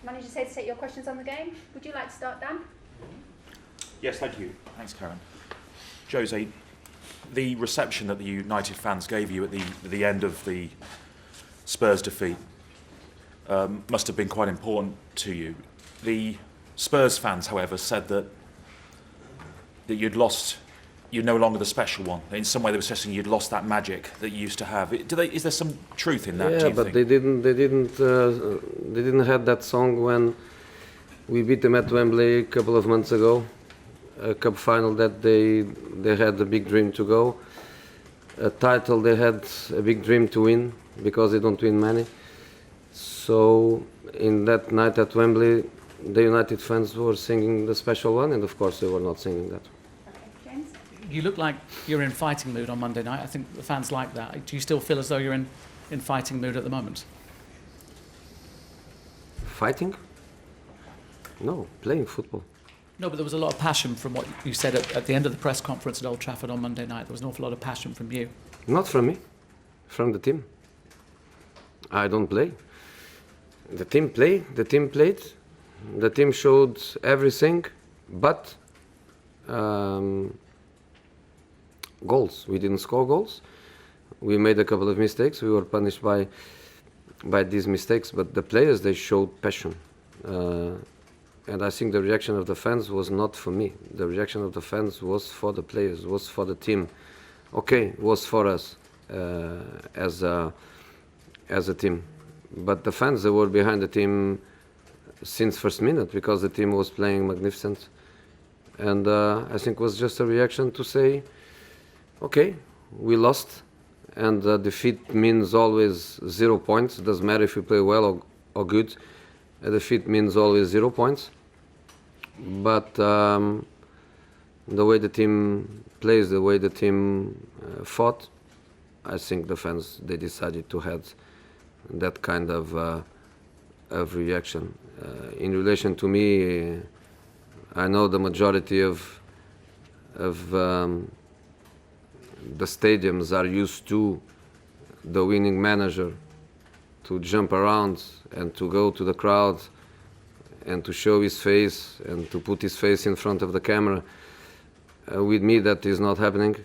Managers here to take your questions on the game. Would you like to start, Dan? Yes, thank you. Thanks, Karen. Jose, the reception that the United fans gave you at the end of the Spurs defeat must have been quite important to you. The Spurs fans, however, said that you're no longer the special one. In some way, they were suggesting you'd lost that magic that you used to have. Is there some truth in that? Yeah, do you but think? they didn't have that song when we beat them at Wembley a couple of months ago. A cup final that they had a big dream to go. A title they had a big dream to win because they don't win many. So in that night at Wembley, the United fans were singing the special one, and of course they were not singing that. You look like you're in fighting mood on Monday night. I think the fans like that. Do you still feel as though you're in fighting mood at the moment? Fighting? No, playing football. No, but there was a lot of passion from what you said at the end of the press conference at Old Trafford on Monday night. There was an awful lot of passion from you. Not from me, from the team. I don't play. The team played, the team showed everything, but goals. We didn't score goals. We made a couple of mistakes. We were punished by these mistakes, but the players, they showed passion. And I think the reaction of the fans was not for me. The reaction of the fans was for the players, was for the team. Okay, was for us as a team. But the fans, they were behind the team since first minute because the team was playing magnificent. And I think it was just a reaction to say, okay, we lost, and defeat means always 0 points. It doesn't matter if you play well or good. A defeat means always 0 points. But the way the team plays, the way the team fought, I think the fans, they decided to have that kind of reaction. In relation to me, I know the majority of the stadiums are used to the winning manager to jump around and to go to the crowd and to show his face and to put his face in front of the camera. With me, that is not happening.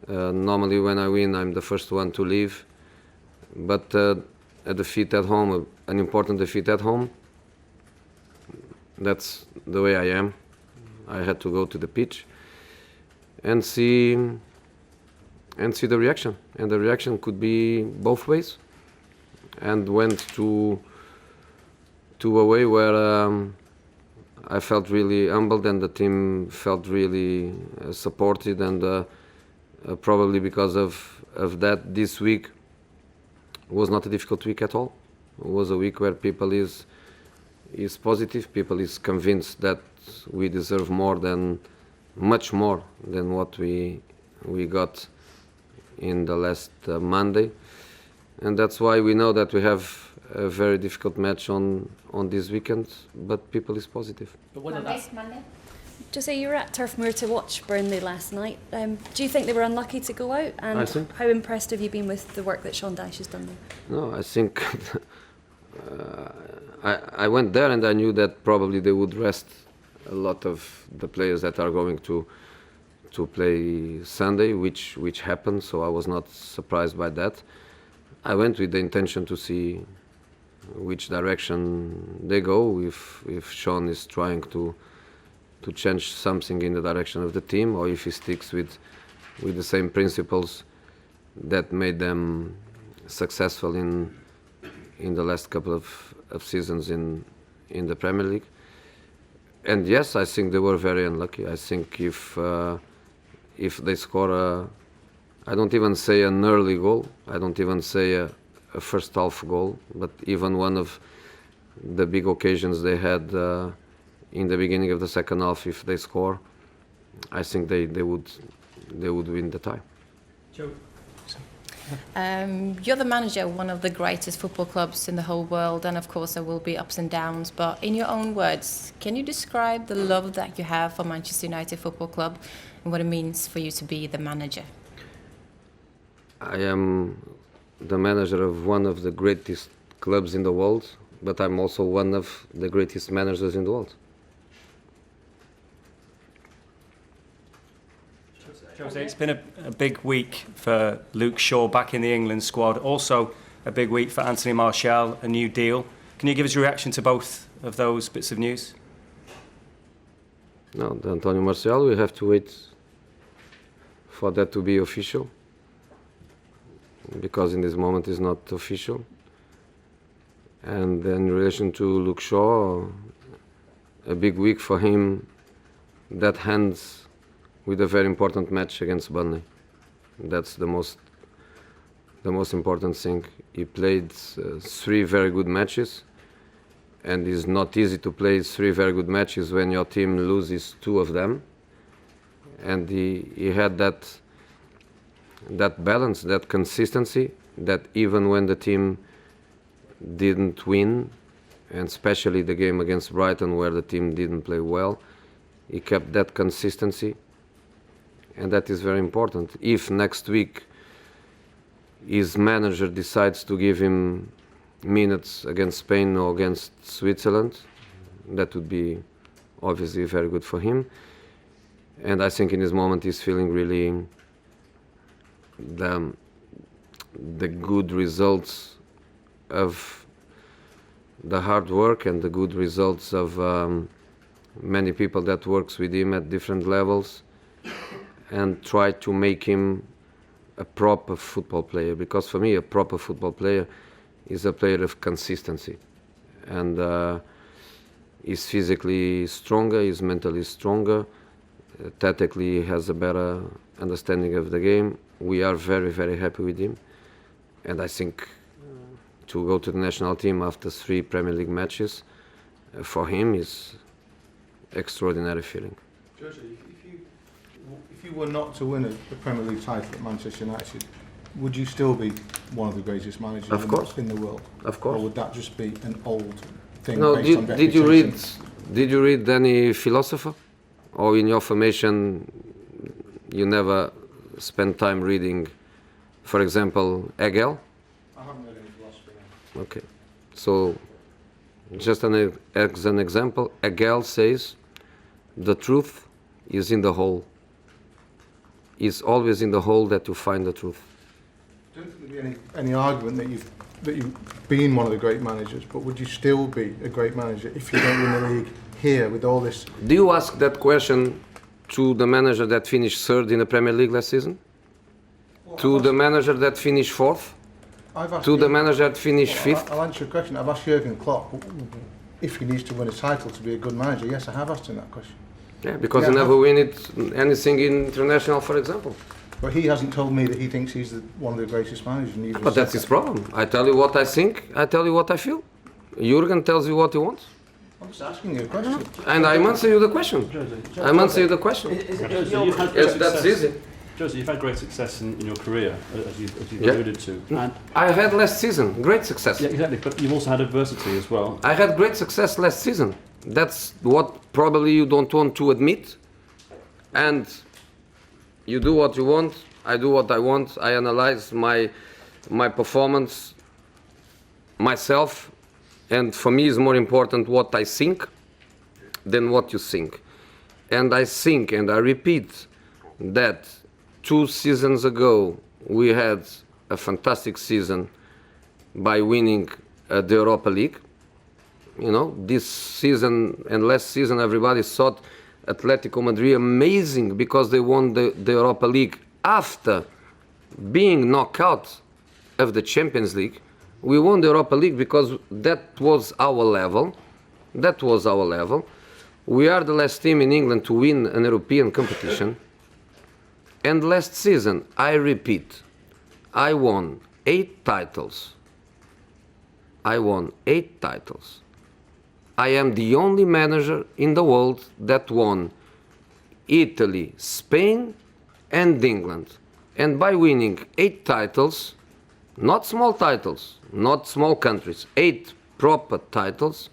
Normally when I win, I'm the first one to leave. But a defeat at home, an important defeat at home, that's the way I am. I had to go to the pitch and see the reaction. And the reaction could be both ways. And went to a way where I felt really humbled and the team felt really supported, and probably because of that, this week was not a difficult week at all. It was a week where people is positive, people is convinced that we deserve much more than what we got in the last Monday. And that's why we know that we have a very difficult match on this weekend, but people is positive. But whether Monday. Jose, you were at Turf Moor to watch Burnley last night. Do you think they were unlucky to go out? And I think. How impressed have you been with the work that Sean Dyche has done there? No, I think I went there and I knew that probably they would rest a lot of the players that are going to play Sunday, which happened, so I was not surprised by that. I went with the intention to see which direction they go, if Sean is trying to change something in the direction of the team, or if he sticks with the same principles that made them successful in the last couple of seasons in the Premier League. And yes, I think they were very unlucky. I think if they score I don't even say an early goal, I don't even say a first half goal, but even one of the big occasions they had in the beginning of the second half, if they score, I think they would win the tie. Joe. You're the manager of one of the greatest football clubs in the whole world, and of course there will be ups and downs, but in your own words, can you describe the love that you have for Manchester United Football Club and what it means for you to be the manager? I am the manager of one of the greatest clubs in the world, but I'm also one of the greatest managers in the world. Jose, it's been a big week for Luke Shaw back in the England squad. Also a big week for Anthony Martial, a new deal. Can you give us your reaction to both of those bits of news? No, the Antonio Martial, we have to wait for that to be official, because in this moment it's not official. And in relation to Luke Shaw, a big week for him that ends with a very important match against Burnley. That's the most important thing. He played 3 very good matches, and it's not easy to play 3 very good matches when your team loses 2 of them. And he had that balance, that consistency, that even when the team didn't win, and especially the game against Brighton where the team didn't play well, he kept that consistency. And that is very important. If next week his manager decides to give him minutes against Spain or against Switzerland, that would be obviously very good for him. And I think in this moment he's feeling really the good results of the hard work and the good results of many people that works with him at different levels, and try to make him a proper football player. Because for me, a proper football player is a player of consistency. And he's physically stronger, he's mentally stronger, tactically he has a better understanding of the game. We are very, very happy with him. And I think to go to the national team after 3 Premier League matches, for him is extraordinary feeling. Jose, if you were not to win a Premier League title at Manchester United, would you still be one of the greatest managers in the world? Of course. Or would that just be an old thing? No, based on did you read any philosopher? Or in your formation you never spent time reading, for example, Hegel? I haven't read any philosophy now. Okay. So just as an example, Hegel says the truth is in the whole. It's always in the whole that you find the truth. I don't think there'd be any argument that you've been one of the great managers, but would you still be a great manager if you don't win the league here with all this? Do you ask that question to the manager that finished 3rd in the Premier League last season? Well, to the manager that finished 4th? To the manager that finished 5th? I'll answer your question. I've asked Jurgen Klopp if he needs to win a title to be a good manager. Yes, I have asked him that question. Yeah, because he never win anything international, for example. But he hasn't told me that he thinks he's one of the greatest managers. But that's his problem. I tell you what I think, I tell you what I feel. Jurgen tells you what he wants. I'm just asking you a question. And I answer you the question. I answer you the question. Yes, that's easy. Jose, you've had great success in your career, as you've alluded to. And I had last season, great success. yeah, exactly, but you've also had adversity as well. I had great success last season. That's what probably you don't want to admit. And you do what you want, I do what I want. I analyze my performance myself, and for me it's more important what I think than what you think. And I think, and I repeat, that 2 seasons ago we had a fantastic season by winning the Europa League. You know, this season and last season everybody thought Atletico Madrid amazing because they won the Europa League after being knocked out of the Champions League. We won the Europa League because that was our level. That was our level. We are the last team in England to win an European competition. And last season, I repeat, I won 8 titles. I won 8 titles. I am the only manager in the world that won Italy, Spain, and England. And by winning 8 titles, not small titles, not small countries, 8 proper titles,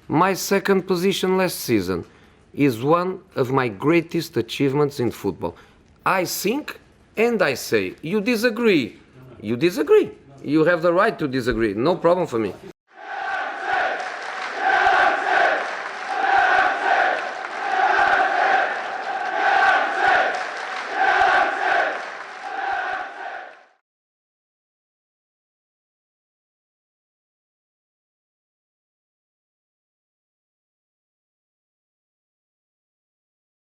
my second position last season is one of my greatest achievements in football. I think and I say, you disagree. You disagree. You have the right to disagree. No problem for me.